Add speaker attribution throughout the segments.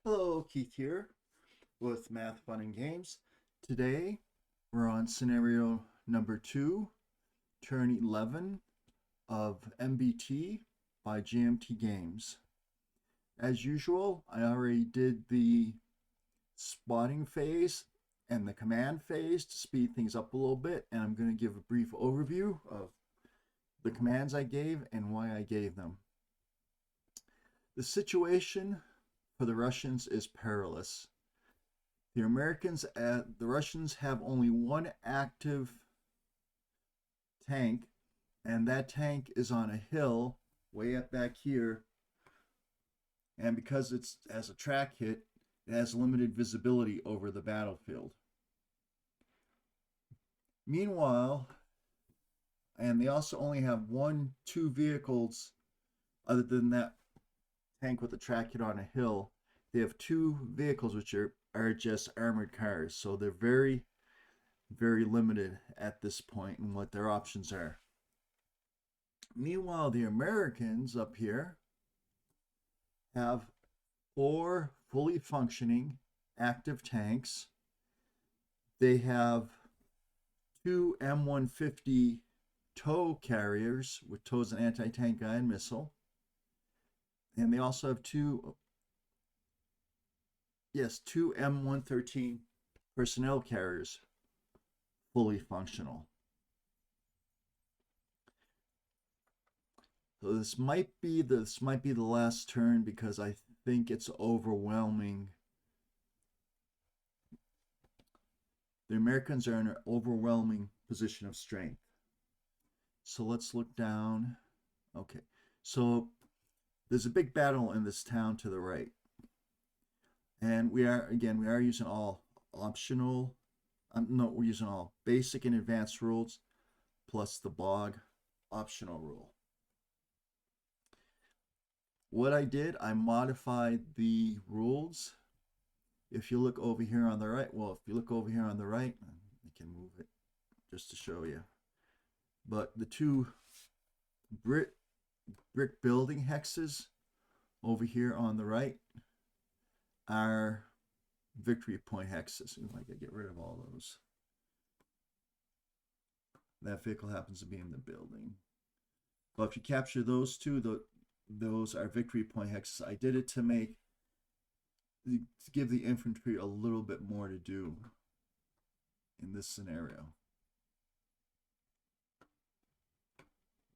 Speaker 1: Hello, Keith here with Math, Fun, and Games. Today we're on scenario number 2, turn 11 of MBT by GMT Games. As usual, I already did the spotting phase and the command phase to speed things up a little bit, and I'm going to give a brief overview of the commands I gave and why I gave them. The situation for the Russians is perilous. The Russians have only one active tank, and that tank is on a hill way up back here. And because it's as a track hit, it has limited visibility over the battlefield. Meanwhile, and they also only have two vehicles other than that tank with the track hit on a hill. They have two vehicles which are just armored cars, so they're very, very limited at this point in what their options are. Meanwhile, the Americans up here have four fully functioning active tanks. They have two M150 tow carriers, which tows an anti-tank guided missile. And they also have two M113 personnel carriers, fully functional. So this might be the last turn because I think it's overwhelming. The Americans are in an overwhelming position of strength. So let's look down. Okay, so there's a big battle in this town to the right. And we are using all optional, no, we're using all basic and advanced rules plus the bog optional rule. What I did, I modified the rules. If you look over here on the right, I can move it just to show you. But the two brick building hexes over here on the right are victory point hexes. I gotta get rid of all those. That vehicle happens to be in the building. But if you capture those two, those are victory point hexes. I did it to give the infantry a little bit more to do in this scenario.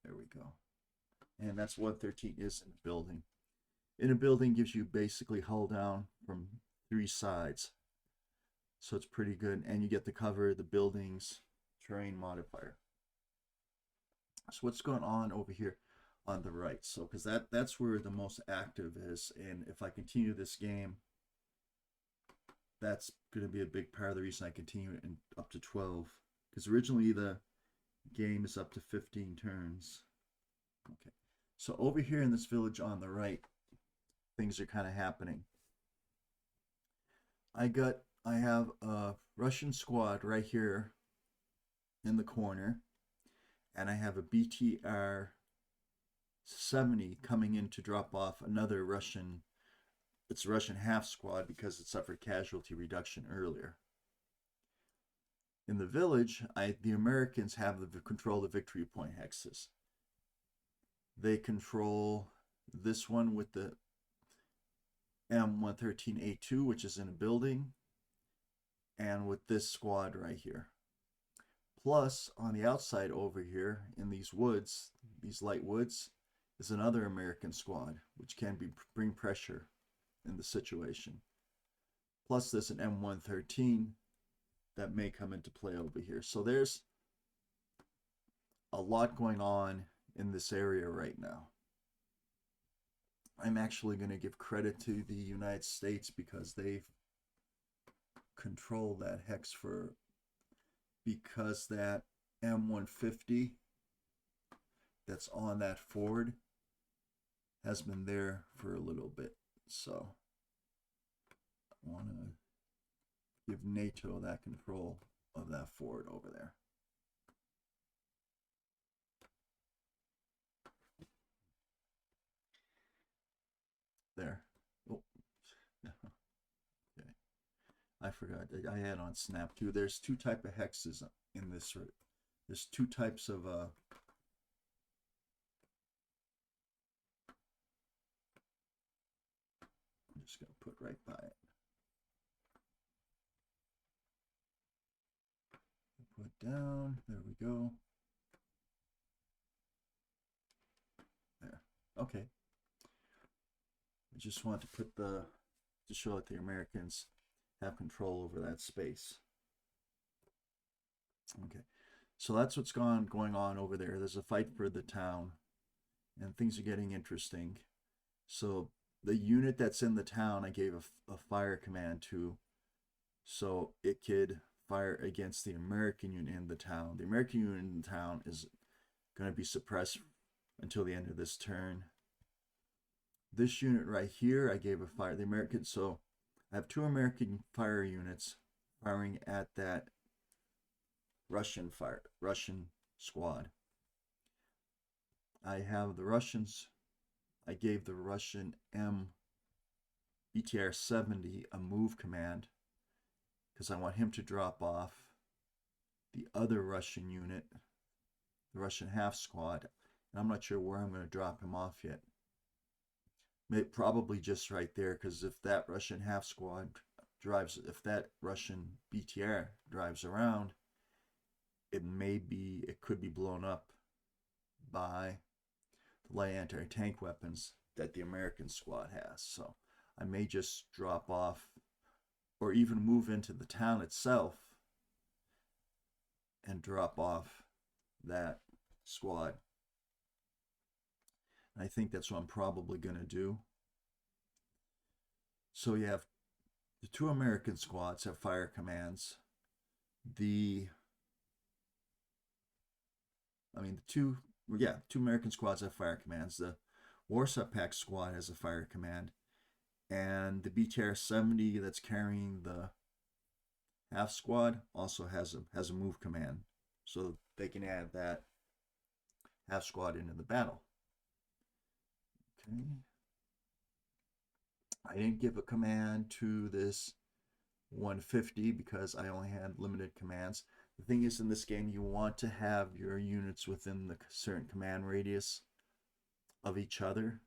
Speaker 1: There we go. And that's what 13 is in a building. In a building gives you basically hull down from three sides. So it's pretty good. And you get to cover the building's terrain modifier. So what's going on over here on the right? So because that's where the most active is. And if I continue this game, that's going to be a big part of the reason I continue it in up to 12. Because originally the game is up to 15 turns. Okay. So over here in this village on the right, things are kind of happening. I have a Russian squad right here in the corner, and I have a BTR 70 coming in to drop off another Russian. It's a Russian half squad because it suffered casualty reduction earlier. In the village, the Americans have the control the victory point hexes. They control this one with the M113A2, which is in a building, and with this squad right here. Plus, on the outside over here in these woods, these light woods, is another American squad, which can bring pressure in the situation. Plus, there's an M113 that may come into play over here. So there's a lot going on in this area right now. I'm actually going to give credit to the United States because they've controlled that hex because that M150 that's on that Ford has been there for a little bit. So I want to give NATO that control of that Ford over there. There. Oh, I forgot. I had on Snap too. There's two type of hexes in this. There's two types of I'm just gonna put right by it. Put down. There we go. There. Okay. I just want to put to show that the Americans have control over that space. Okay. So that's what's going on over there. There's a fight for the town, and things are getting interesting. So the unit that's in the town, I gave a fire command to, so it could fire against the American unit in the town. The American unit in the town is going to be suppressed until the end of this turn. This unit right here, I gave a fire. The American, so I have two American fire units firing at that Russian squad. I have the Russians. I gave the Russian MBT 70 a move command because I want him to drop off the other Russian unit, the Russian half squad, and I'm not sure where I'm going to drop him off yet. Maybe probably just right there, because if that Russian half squad if that Russian BTR drives around, it could be blown up by the light anti-tank weapons that the American squad has. So I may just drop off or even move into the town itself and drop off that squad. I think that's what I'm probably going to do. So you have the two American squads have fire commands. Two American squads have fire commands. The Warsaw Pact squad has a fire command, and the BTR 70 that's carrying the half squad also has a move command, so they can add that half squad into the battle. Okay. I didn't give a command to this 150 because I only had limited commands. The thing is, in this game, you want to have your units within the certain command radius of each other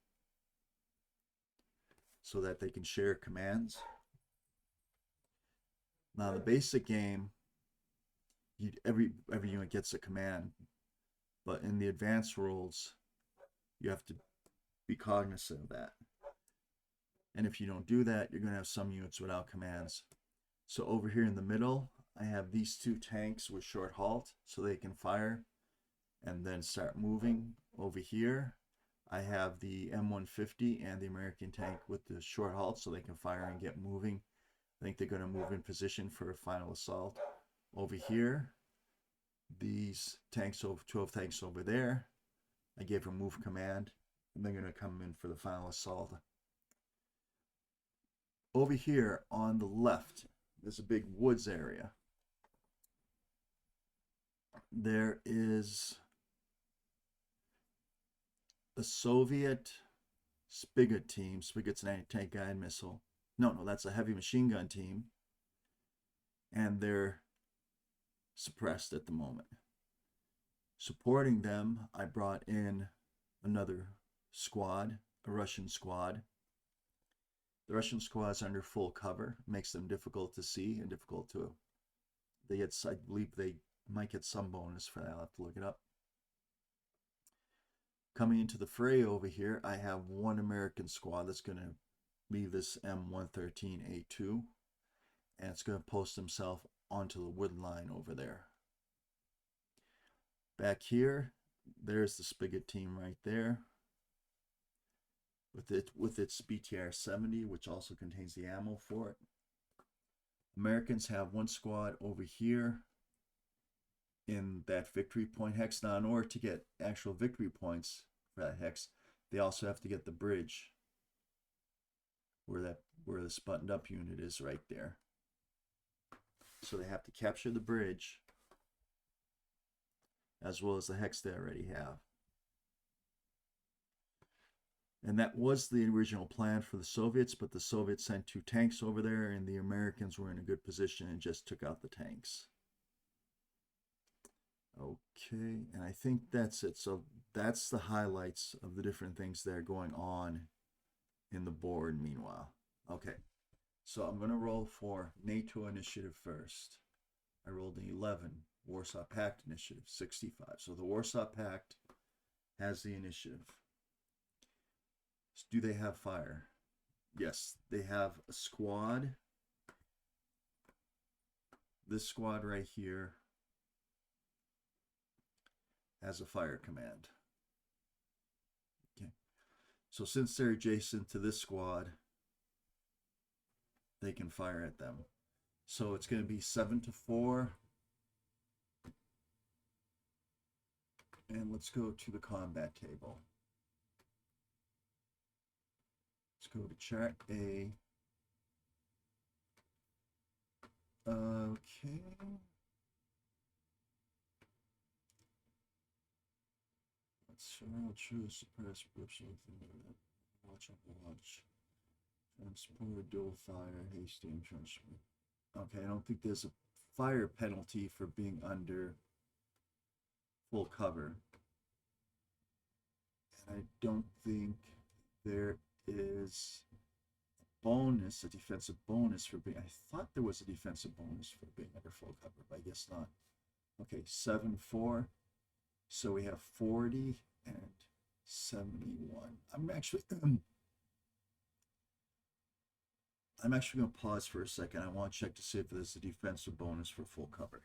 Speaker 1: so that they can share commands. Now, the basic game, every unit gets a command, but in the advanced rules, you have to be cognizant of that. And if you don't do that, you're going to have some units without commands. So over here in the middle, I have these two tanks with short halt so they can fire and then start moving. Over here, I have the M150 and the American tank with the short halt so they can fire and get moving. I think they're going to move in position for a final assault. Over here, these tanks, 12 tanks over there, I gave a move command, and they're going to come in for the final assault. Over here on the left, there's a big woods area. There is a Soviet Spigot team. Spigot's an anti-tank guided missile. No, that's a heavy machine gun team. And they're suppressed at the moment. Supporting them, I brought in another squad, a Russian squad. The Russian squad's under full cover, makes them difficult to see and difficult to. I believe they might get some bonus for that. I'll have to look it up. Coming into the fray over here, I have one American squad that's going to leave this M113A2, and it's going to post himself onto the wood line over there. Back here, there's the Spigot team right there with its BTR 70, which also contains the ammo for it. Americans have one squad over here in that victory point hex. Now, in order to get actual victory points for that hex, they also have to get the bridge where this buttoned up unit is right there. So they have to capture the bridge as well as the hex they already have. And that was the original plan for the Soviets, but the Soviets sent 2 tanks over there, and the Americans were in a good position and just took out the tanks. Okay, and I think that's it. So that's the highlights of the different things that are going on in the board meanwhile. Okay, so I'm going to roll for NATO initiative first. I rolled an 11, Warsaw Pact initiative, 65. So the Warsaw Pact has the initiative. Do they have fire? Yes, they have a squad. This squad right here has a fire command. Okay. So since they're adjacent to this squad, they can fire at them. So it's going to be 7-4. And let's go to the combat table. Let's go to chart A. Okay. I'll choose suppress groups within the watch. Transport, dual fire, hasty entrenchment. Okay, I don't think there's a fire penalty for being under full cover. And I don't think there is a bonus, a defensive bonus for being, I thought there was a defensive bonus for being under full cover, but I guess not. Okay, 7-4. So we have 40 and 71. I'm actually going to pause for a second. I want to check to see if there's a defensive bonus for full cover.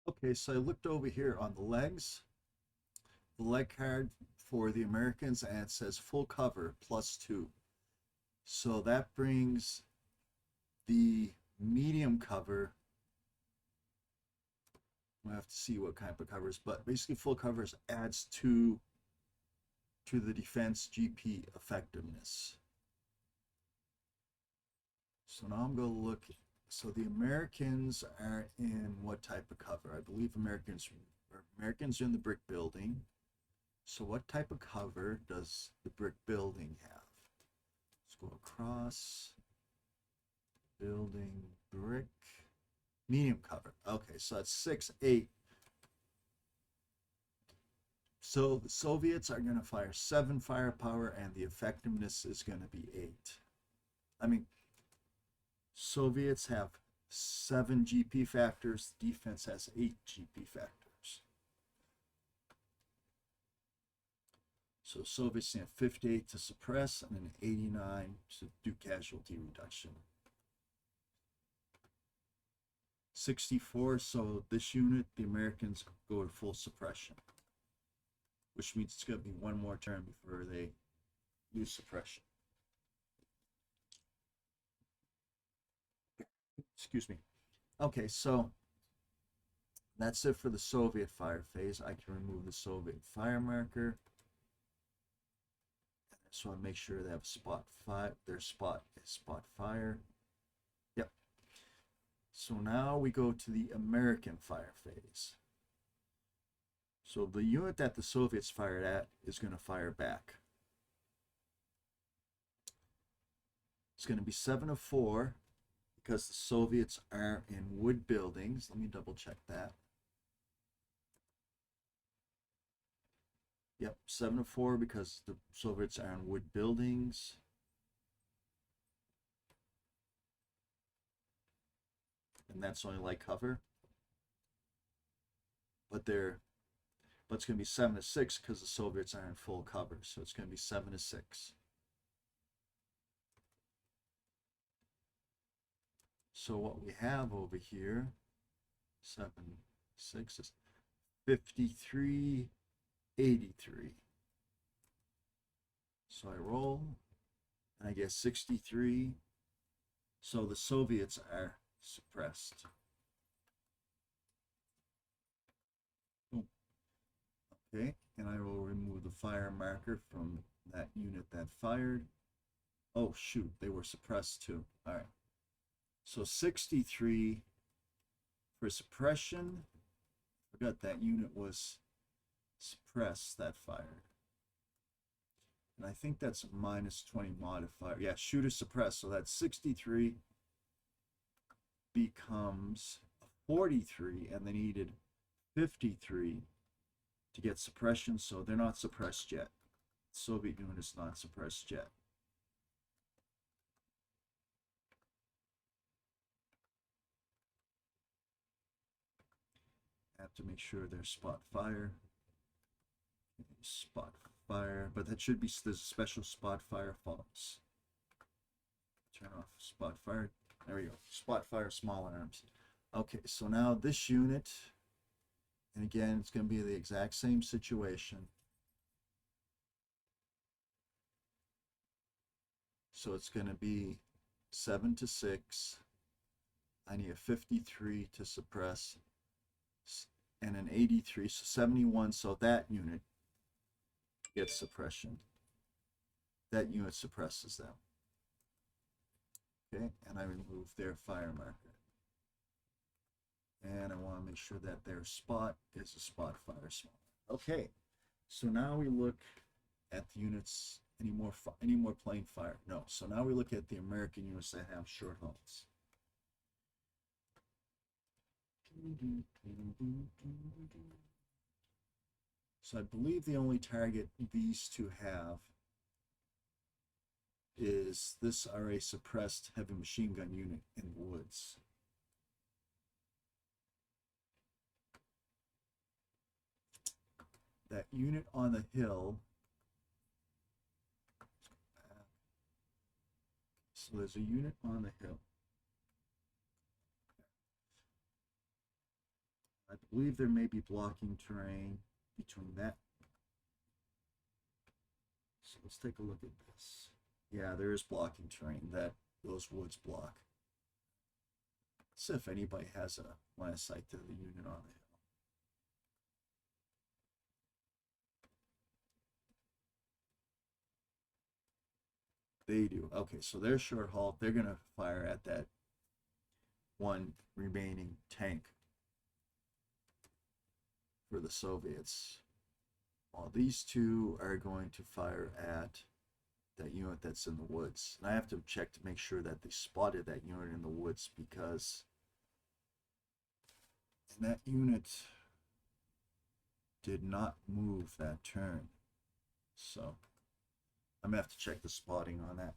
Speaker 1: Okay, so I looked over here on the legs. The leg card for the Americans, and it says full cover +2. So that brings the medium cover. We'll have to see what kind of covers, but basically full covers adds to the defense GP effectiveness. So now I'm going to look. So the Americans are in what type of cover? I believe Americans are in the brick building. So what type of cover does the brick building have? Let's go across. Building, brick, medium cover. Okay, so that's 6-8. So the Soviets are going to fire 7 firepower, and the effectiveness is going to be 8. I mean, Soviets have 7 GP factors. The defense has 8 GP factors. So Soviets have 58 to suppress and an 89 to do casualty reduction. 64, so this unit, the Americans go to full suppression, which means it's going to be one more turn before they lose suppression. Excuse me. Okay, so that's it for the Soviet fire phase. I can remove the Soviet fire marker. So I make sure they have spot fire. Their spot is spot fire. Yep. So now we go to the American fire phase. So the unit that the Soviets fired at is going to fire back. It's going to be 7-4 because the Soviets are in wood buildings. Let me double check that. Yep, 7-4 because the Soviets are in wood buildings. And that's only light cover. But it's going to be 7-6 because the Soviets are in full cover. So it's going to be 7-6. So what we have over here, 7-6 is 53-83. So I roll, and I get 63. So the Soviets are suppressed. Okay, and I will remove the fire marker from that unit that fired. Oh, shoot, they were suppressed too. All right. So 63 for suppression. Forgot that unit was suppressed, that fire. And I think that's a -20 modifier. Yeah, shooter suppressed. So that's 63 becomes 43, and they needed 53 to get suppression, so they're not suppressed yet. Soviet unit is not suppressed yet. Have to make sure they're spot fire. Spot fire, but that should be, there's a special spot fire false. Turn off spot fire. There we go. Spot fire small arms. Okay, so now this unit, and again, it's going to be the exact same situation. So it's going to be 7 to 6. I need a 53 to suppress, and an 83, so 71. So that unit gets suppression. That unit suppresses them. Okay, and I remove their fire marker. And I want to make sure that their spot is a spot fire small. Okay, so now we look at the units. Any more plain fire? No. So now we look at the American units that have short halts. So I believe the only target these two have is this RA suppressed heavy machine gun unit in the woods. That unit on the hill. So there's a unit on the hill. I believe there may be blocking terrain between that. So let's take a look at this. Yeah, there is blocking terrain that those woods block. Let's see if anybody has a line of sight to the unit on the hill. They do. Okay, so they're short halt. They're going to fire at that one remaining tank for the Soviets. While these two are going to fire at that unit that's in the woods. And I have to check to make sure that they spotted that unit in the woods, because that unit did not move that turn. So I'm gonna have to check the spotting on that.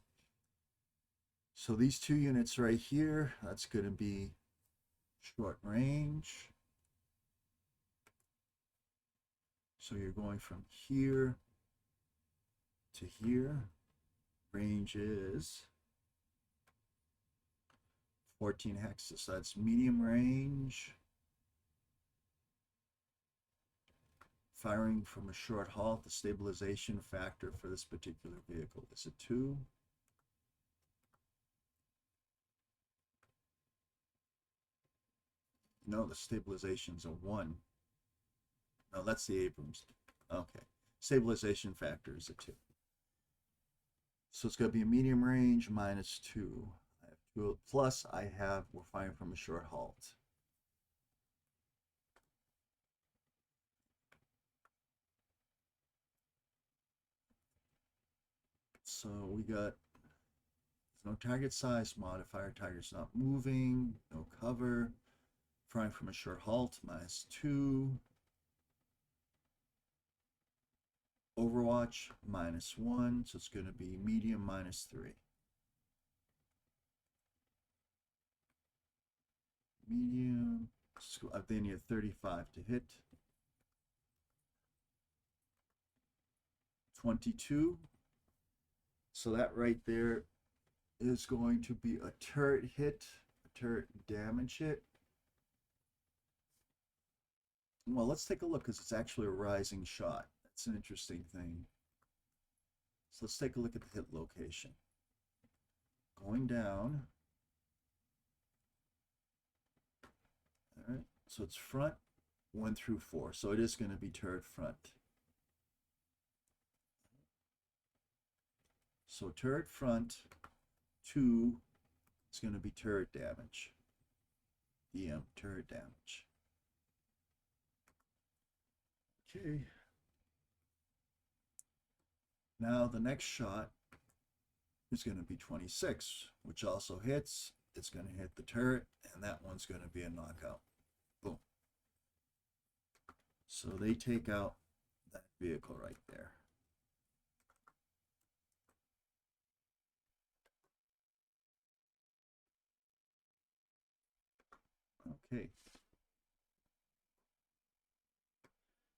Speaker 1: So these two units right here, that's gonna be short range. So you're going from here to here. Range is 14 hexes. So that's medium range. Firing from a short halt, the stabilization factor for this particular vehicle is a 2. No, the stabilization's a 1. No, that's the Abrams. Okay. Stabilization factor is a 2. So it's going to be a medium range -2. I have 2, plus we're firing from a short halt. So we got no target size modifier, target's not moving, no cover, firing from a short halt -2. Overwatch -1, so it's going to be medium -3. Medium, then you have 35 to hit. 22. So that right there is going to be a turret hit, a turret damage hit. Well, let's take a look, because it's actually a rising shot. That's an interesting thing. So let's take a look at the hit location. Going down. All right, so it's front 1 through 4. So it is going to be turret front. So turret front 2 is going to be turret damage. Turret damage. Okay. Now the next shot is going to be 26, which also hits. It's going to hit the turret, and that one's going to be a knockout. Boom. So they take out that vehicle right there. Okay.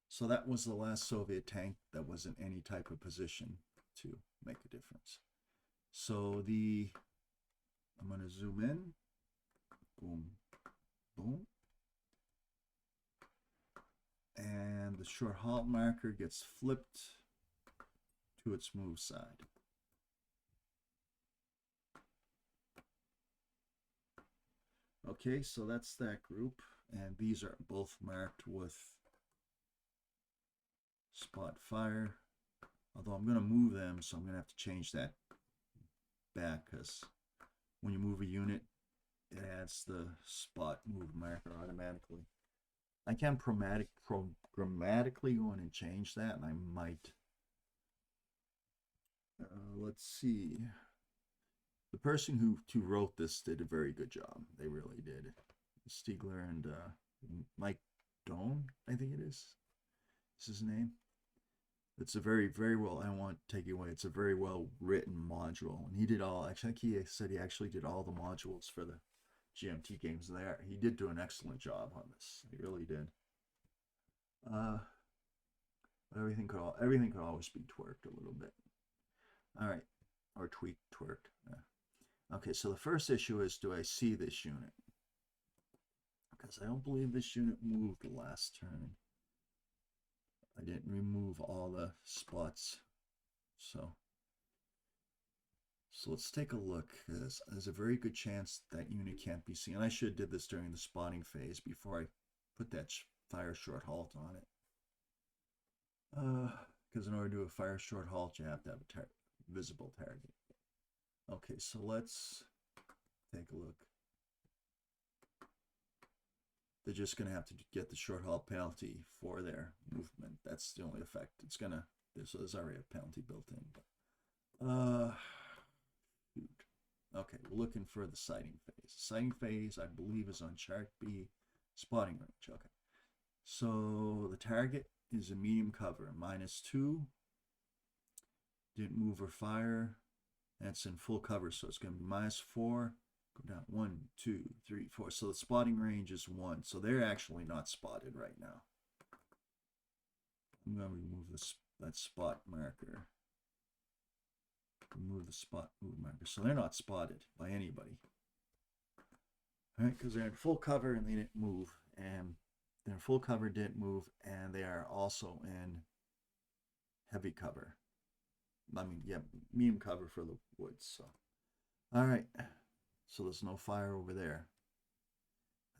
Speaker 1: So that was the last Soviet tank that was in any type of position to make a difference. So I'm going to zoom in. Boom, boom. And the short halt marker gets flipped to its move side. Okay, so that's that group. And these are both marked with spot fire. Although I'm going to move them, so I'm going to have to change that back, because when you move a unit, it adds the spot move marker automatically. I can programmatically go in and change that, and I might. Let's see. The person who wrote this did a very good job. They really did. Stiegler and Mike Doan, I think it is. This is his name. It's a very, very well, I won't take it away, it's a very well written module. And he did all, actually, he said he actually did all the modules for the GMT games there. He did do an excellent job on this. He really did. But everything could always be twerked a little bit. All right, or tweaked, twerked. Yeah. Okay, so the first issue is, do I see this unit? Because I don't believe this unit moved the last turn. I didn't remove all the spots. So let's take a look. There's a very good chance that unit can't be seen. I should have did this during the spotting phase before I put that fire short halt on it. Because in order to do a fire short halt, you have to have a visible target. Okay, so let's take a look. They're just going to have to get the short halt penalty for their movement. That's the only effect. It's going to, so there's already a penalty built in. But, okay, we're looking for the sighting phase. Sighting phase, I believe, is on chart B, spotting range. Okay, so the target is a medium cover, -2. Didn't move or fire. That's in full cover, so it's going to be -4. Go down 1, 2, 3, 4. So the spotting range is 1. So they're actually not spotted right now. I'm going to remove that spot marker. Remove the spot move marker. So they're not spotted by anybody. All right, because they're in full cover and they didn't move. And they're in full cover, didn't move, and they are also in heavy cover. I mean, yeah, medium cover for the woods. So, all right. So there's no fire over there.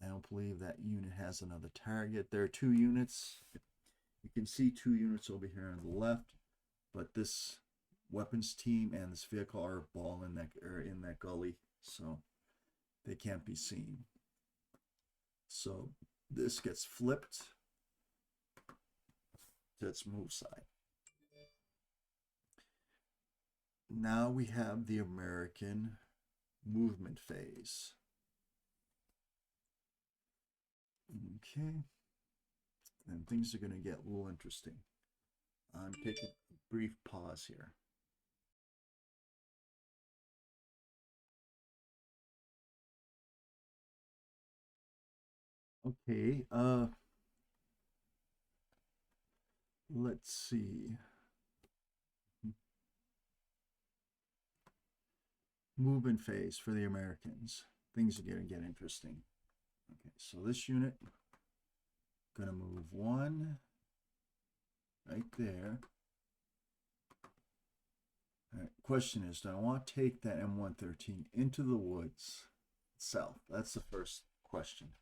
Speaker 1: I don't believe that unit has another target. There are 2 units. You can see 2 units over here on the left, but this weapons team and this vehicle are ball in that gully, so they can't be seen. So this gets flipped to its move side. Now we have the American movement phase. Okay, and things are going to get a little interesting. I'm taking a brief pause here. Okay, let's see. Movement phase for the Americans. Things are going to get interesting. Okay, so this unit, going to move 1 right there. All right, question is, do I want to take that M113 into the woods itself? That's the first question.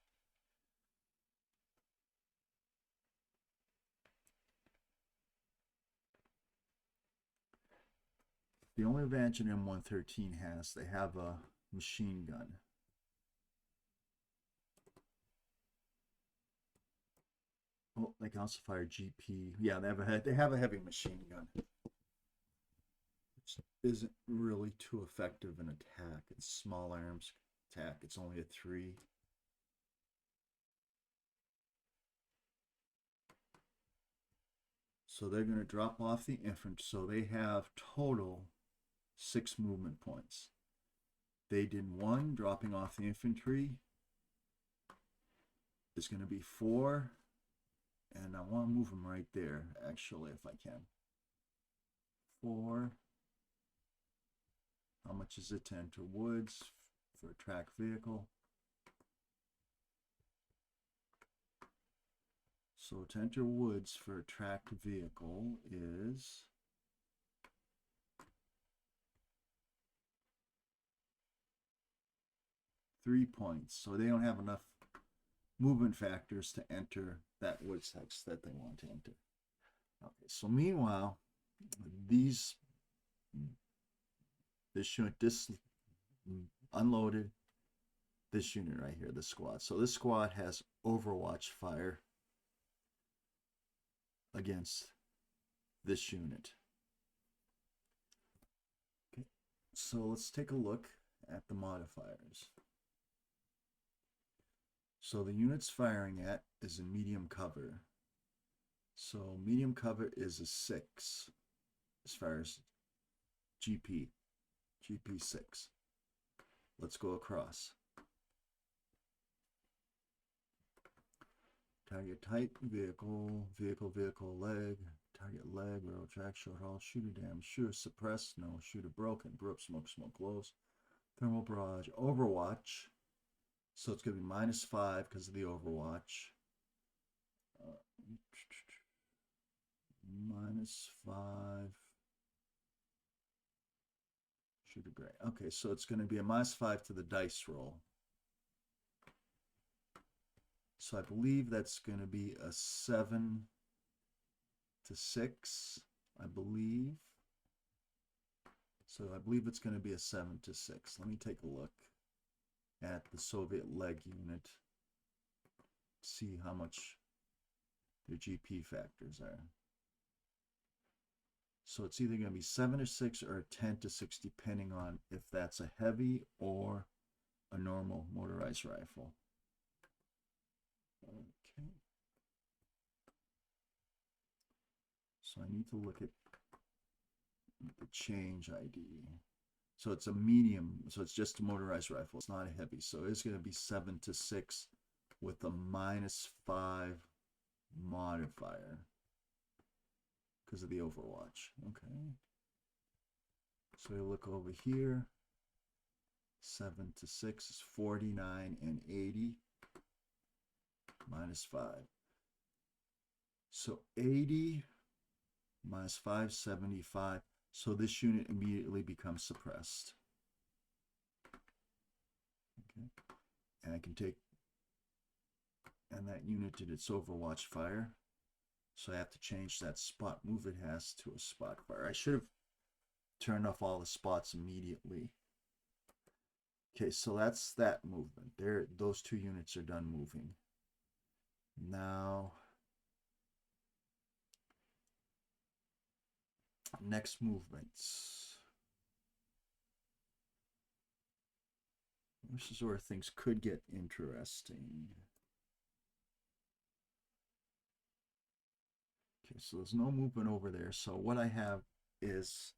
Speaker 1: The only advantage an M113 has, they have a machine gun. Oh, they can also fire GP. Yeah, they have a heavy machine gun, which isn't really too effective in attack. It's small arms attack. It's only a 3. So they're going to drop off the infantry. So they have total 6 movement points. They did 1, dropping off the infantry is going to be 4. And I want to move them right there, actually, if I can. 4. How much is it to enter woods for a track vehicle? So to enter woods for a tracked vehicle is 3 points. So they don't have enough movement factors to enter that woods hex that they want to enter. Okay, so meanwhile, this unit unloaded this unit right here, this squad. So this squad has Overwatch fire against this unit. Okay, so let's take a look at the modifiers. So the unit's firing at is a medium cover. So medium cover is a 6 as far as GP 6. Let's go across. Target type, vehicle, leg, target leg, railroad track, short haul, shooter damage, shooter suppressed, no, shooter broken, smoke glows, thermal barrage, Overwatch. So it's going to be -5 because of the Overwatch. -5. Shooter gray. Okay, so it's going to be a -5 to the dice roll. So I believe that's going to be a 7 to 6, I believe. So I believe it's going to be a 7 to 6. Let me take a look at the Soviet leg unit, see how much their GP factors are. So it's either going to be 7 to 6 or a 10 to 6, depending on if that's a heavy or a normal motorized rifle. Okay. So I need to look at the change ID. So it's a medium, so it's just a motorized rifle. It's not a heavy. So it's going to be 7 to 6 with a -5 modifier because of the Overwatch. Okay. So we look over here. 7 to 6 is 49 and 80. -5. So 80 -5, 75. So this unit immediately becomes suppressed. Okay. And I can take, and that unit did its Overwatch fire. So I have to change that spot move it has to a spot fire. I should have turned off all the spots immediately. Okay, so that's that movement. There, those 2 units are done moving. Now, next movements. This is where things could get interesting. Okay, so there's no movement over there. So what I have is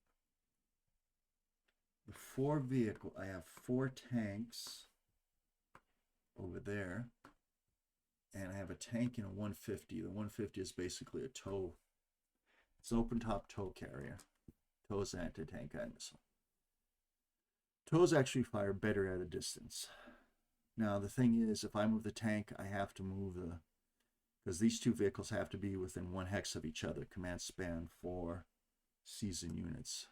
Speaker 1: the 4 vehicle. I have 4 tanks over there. And I have a tank and a 150. The 150 is basically a tow. It's an open top tow carrier. Tow is an anti-tank missile. Tows actually fire better at a distance. Now the thing is, if I move the tank, I have to move the, because these 2 vehicles have to be within 1 hex of each other. Command span for seasoned units.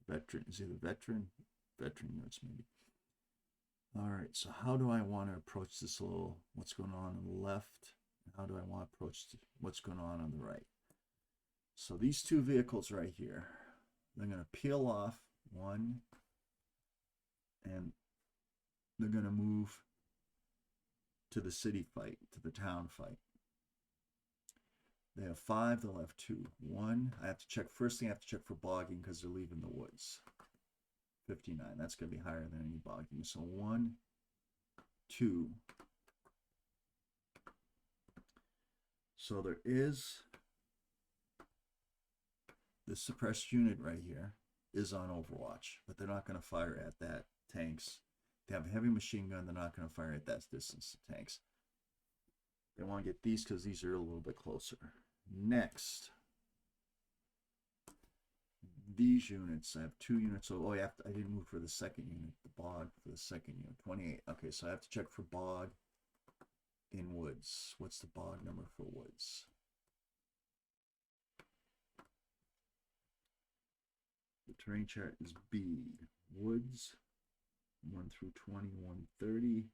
Speaker 1: Veteran is either veteran units maybe. All right, so how do I want to approach this little, what's going on the left? How do I want to approach what's going on the right? So these 2 vehicles right here, they're going to peel off 1, and they're going to move to the city fight, to the town fight. They have 5, they'll have 2. 1, I have to check, first thing I have to check for bogging because they're leaving the woods. 59, that's going to be higher than any bogging. So 1, 2. So there is this suppressed unit right here is on Overwatch, but they're not going to fire at that tanks. They have a heavy machine gun, they're not going to fire at that distance to tanks. They want to get these because these are a little bit closer. Next, these units, I have 2 units. So, oh, I didn't move for the second unit, the bog for the second unit, 28. Okay, so I have to check for bog in woods. What's the bog number for woods? The terrain chart is B. Woods, 1 through 20, 130.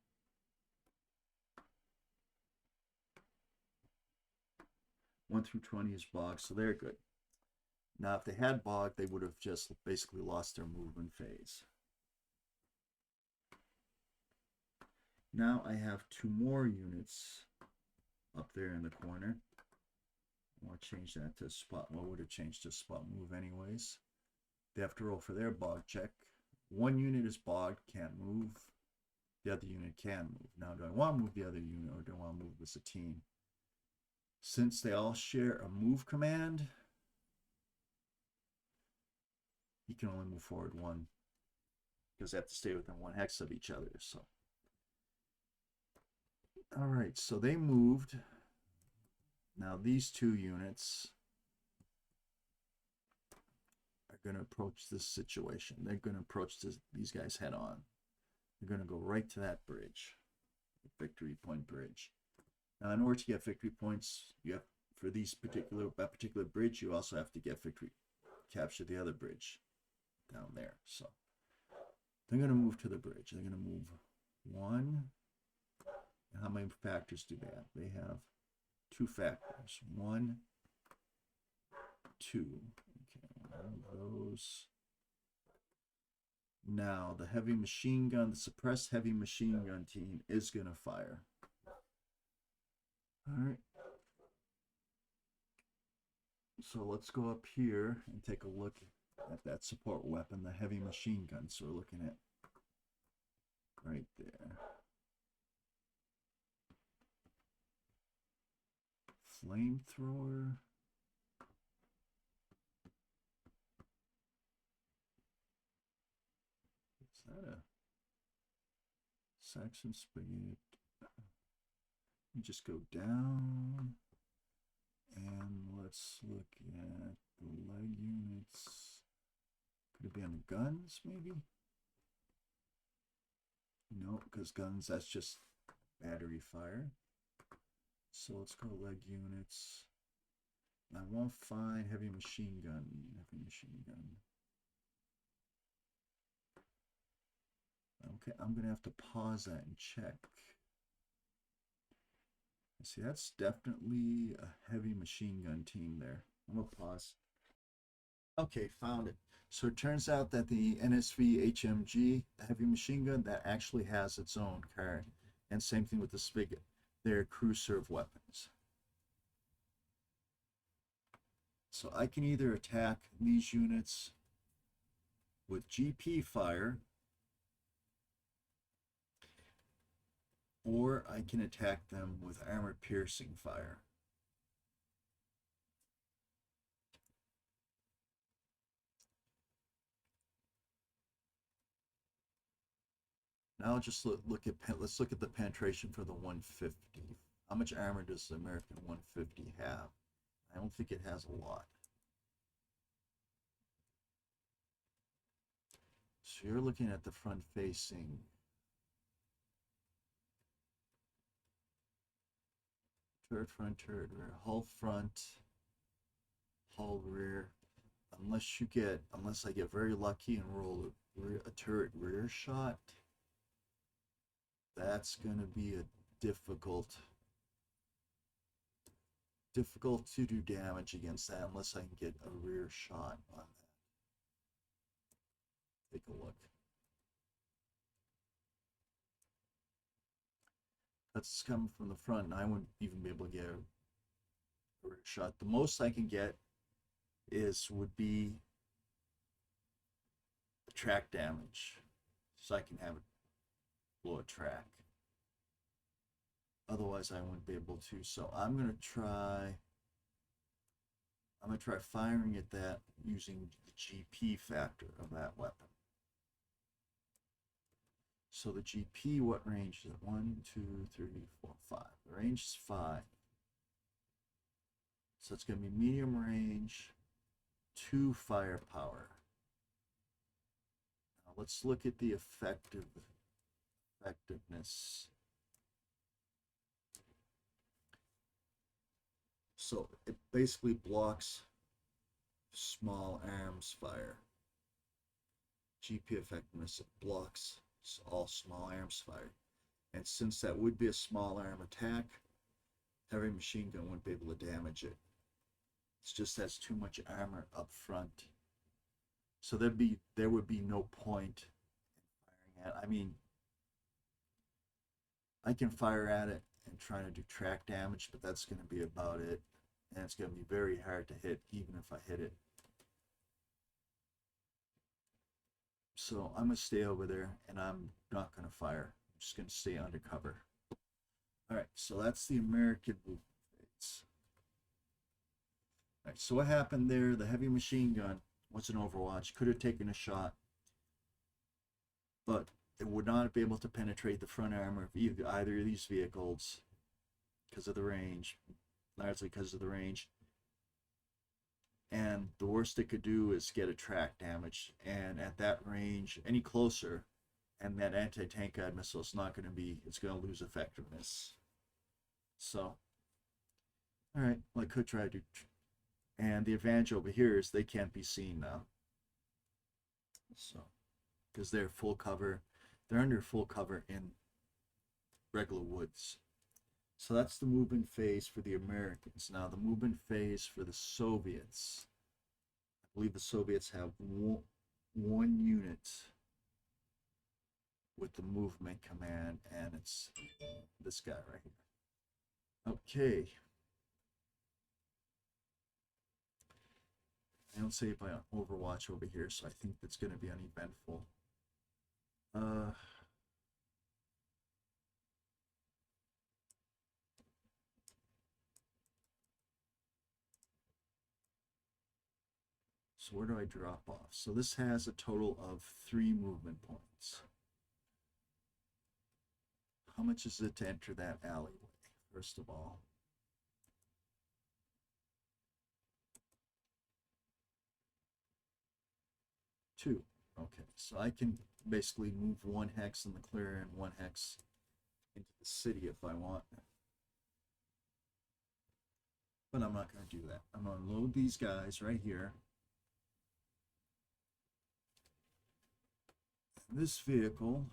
Speaker 1: One through 20 is bog, so they're good. Now, if they had bog, they would have just basically lost their movement phase. Now I have 2 more units up there in the corner. I want to change that to spot. Well, would have changed to spot move anyways. They have to roll for their bog check. 1 unit is bogged, can't move. The other unit can move. Now, do I want to move the other unit, or do I want to move as a team? Since they all share a move command, you can only move forward 1 because they have to stay within 1 hex of each other. So, all right, so they moved. Now these 2 units are going to approach this situation. They're going to approach these guys head on. They're going to go right to that bridge, the victory point bridge. Now, in order to get victory points, you have for that particular bridge, you also have to get victory, capture the other bridge down there. So they're going to move to the bridge. They're going to move 1. And how many factors do they have? They have 2 factors. 1, 2. Okay, one of those. Now, the heavy machine gun, the suppressed heavy machine gun team is going to fire. All right. So let's go up here and take a look at that support weapon, the heavy machine gun. So we're looking at right there. Flamethrower. Is that a Saxon Spaghetti? You just go down and let's look at the leg units. Could it be on the guns, maybe? No, because guns, that's just battery fire. So let's go leg units. I won't find heavy machine gun. Heavy machine gun. Okay, I'm going to have to pause that and check. See, that's definitely a heavy machine gun team there. I'm going to pause. Okay, found it. So it turns out that the NSV HMG, the heavy machine gun, that actually has its own card. And same thing with the Spigot. They're crew serve weapons. So I can either attack these units with GP fire, or I can attack them with armor piercing fire. Now just let's look at the penetration for the 150. How much armor does the American 150 have? I don't think it has a lot. So you're looking at the front facing. Turret front, turret rear, hull front, hull rear. Unless I get very lucky and roll a turret rear shot, that's going to be a difficult to do damage against that unless I can get a rear shot on that. Take a look. That's coming from the front, and I wouldn't even be able to get a shot. The most I can get would be the track damage, so I can have it blow a track. Otherwise, I wouldn't be able to. So I'm gonna try firing at that using the GP factor of that weapon. So the GP, what range is it? 1, 2, 3, 4, 5. The range is 5. So it's going to be medium range, 2 firepower. Now let's look at the effectiveness. So it basically blocks small arms fire. GP effectiveness, it blocks all small arms fire. And since that would be a small arm attack, heavy machine gun wouldn't be able to damage it. It just has too much armor up front. So there would be no point in firing at. I mean, I can fire at it and try to do track damage, but that's going to be about it. And it's going to be very hard to hit, even if I hit it. So I'm going to stay over there, and I'm not going to fire. I'm just going to stay undercover. All right, so that's the American movement phase. All right, so what happened there? The heavy machine gun was an Overwatch. Could have taken a shot, but it would not be able to penetrate the front armor of either of these vehicles because of the range, largely because of the range. And the worst it could do is get a track damage, and at that range, any closer, and that anti-tank guide missile is not going to be, it's going to lose effectiveness. So, all right, well, I could try to do, and the advantage over here is they can't be seen now. So, because they're full cover, they're under full cover in regular woods. So that's the movement phase for the Americans. Now the movement phase for the Soviets. I believe the Soviets have one unit with the movement command, and it's this guy right here. Okay. I don't save my Overwatch over here, so I think that's going to be uneventful. So where do I drop off? So this has a total of 3 movement points. How much is it to enter that alleyway, first of all? Two. Okay, so I can basically move 1 hex in the clear and 1 hex into the city if I want. But I'm not going to do that. I'm going to load these guys right here. This vehicle,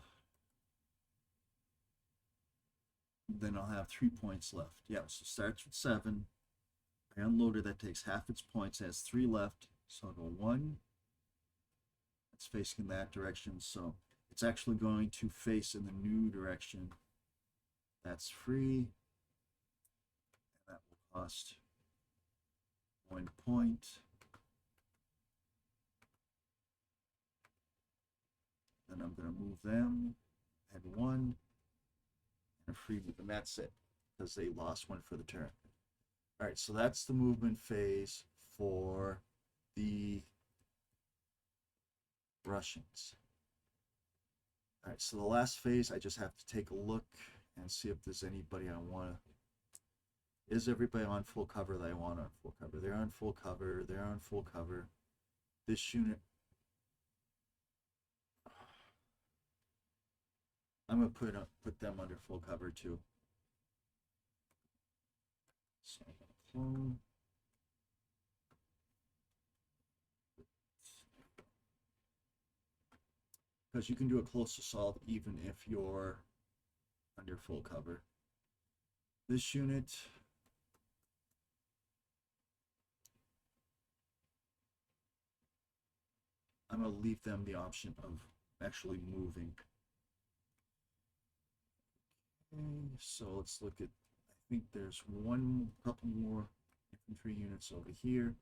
Speaker 1: then I'll have 3 points left. Yeah, so it starts with 7. I unloaded, that takes half its points, has 3 left. So I'll go 1. It's facing that direction, so it's actually going to face in the new direction. That's free. And that will cost 1 point. Then I'm going to move them, add 1, and a free move, and that's it, because they lost 1 for the turn. All right, so that's the movement phase for the Russians. All right, so the last phase, I just have to take a look and see if there's anybody I want to. Is everybody on full cover that I want on full cover? They're on full cover. They're on full cover. This unit, I'm gonna put them under full cover too. So I'm gonna clone. Because you can do a close assault even if you're under full cover. This unit, I'm going to leave them the option of actually moving. Okay, so let's look at, I think there's couple more infantry units over here.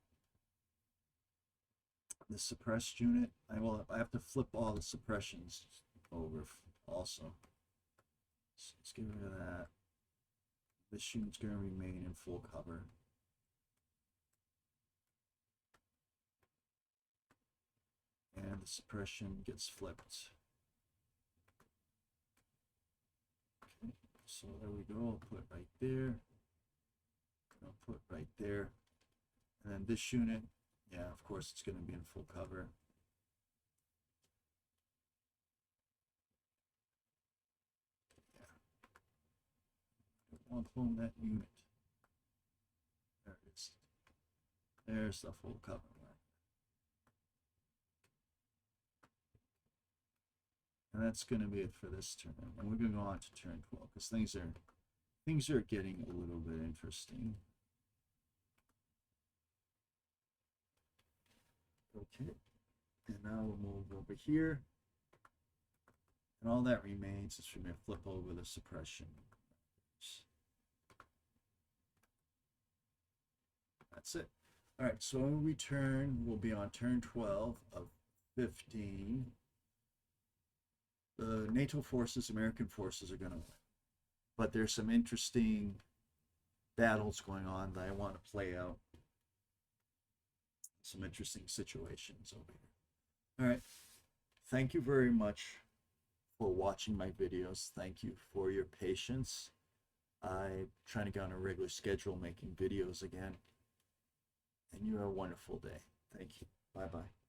Speaker 1: The suppressed unit, I have to flip all the suppressions over also. So let's get rid of that. This unit's going to remain in full cover. And the suppression gets flipped. Okay, so there we go. I'll put right there. I'll put right there. And then this unit, yeah, of course, it's going to be in full cover. Yeah. I want to clone that unit. There it is. There's the full cover. And that's going to be it for this turn. And we're going to go on to turn 12 because things are getting a little bit interesting. Okay, and now we'll move over here. And all that remains is we're going to flip over the suppression. That's it. All right, so when we return, we'll be on turn 12 of 15. The NATO forces, American forces are going to win. But there's some interesting battles going on that I want to play out. Some interesting situations over here. All right. Thank you very much for watching my videos. Thank you for your patience. I'm trying to get on a regular schedule making videos again. And you have a wonderful day. Thank you. Bye-bye.